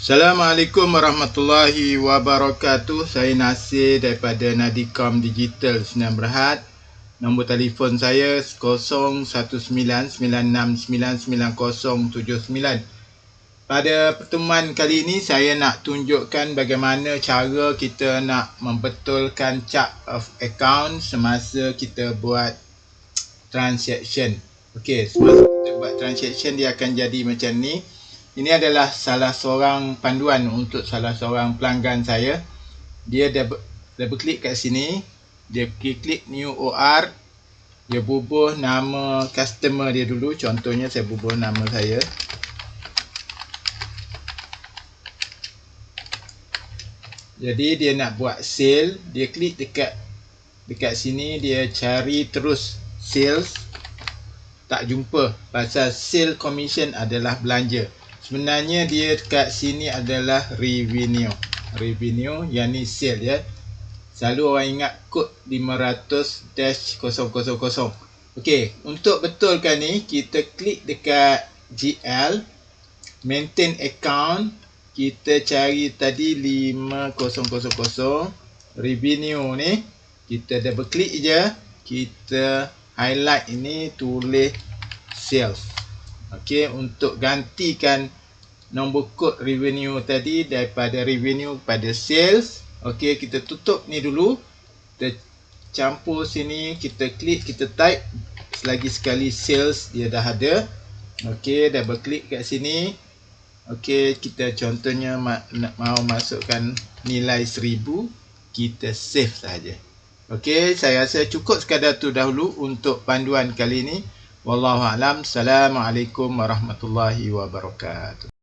Assalamualaikum warahmatullahi wabarakatuh. Saya Nasir daripada Nadicom Digital Sdn Bhd. Nombor telefon saya 0199699079. Pada pertemuan kali ini saya nak tunjukkan bagaimana cara kita nak membetulkan chart of account semasa kita buat transaction. Okey, semasa kita buat transaction dia akan jadi macam ni. Ini adalah salah seorang panduan untuk salah seorang pelanggan saya. Dia double klik kat sini, dia klik new OR, dia bubuh nama customer dia dulu. Contohnya saya bubuh nama saya. Jadi dia nak buat sale, dia klik dekat sini, dia cari terus sales. Tak jumpa pasal sale commission adalah belanja. Sebenarnya dia dekat sini adalah revenue. Revenue yang ni sale ya. Selalu orang ingat kod 500-000. Okey, untuk betulkan ni kita klik dekat GL, maintain account, kita cari tadi 5000 revenue ni, kita double klik je, kita highlight ini, tulis sales. Okey, untuk gantikan nombor kod revenue tadi daripada revenue kepada sales. Okey, kita tutup ni dulu. Kita campur sini, kita klik, kita type. Selagi sekali sales dia dah ada. Okey, double klik kat sini. Okey, kita contohnya mau masukkan nilai 1000, kita save saja. Okey, saya rasa cukup sekadar tu dahulu untuk panduan kali ini. Wallahualam. Assalamualaikum warahmatullahi wabarakatuh.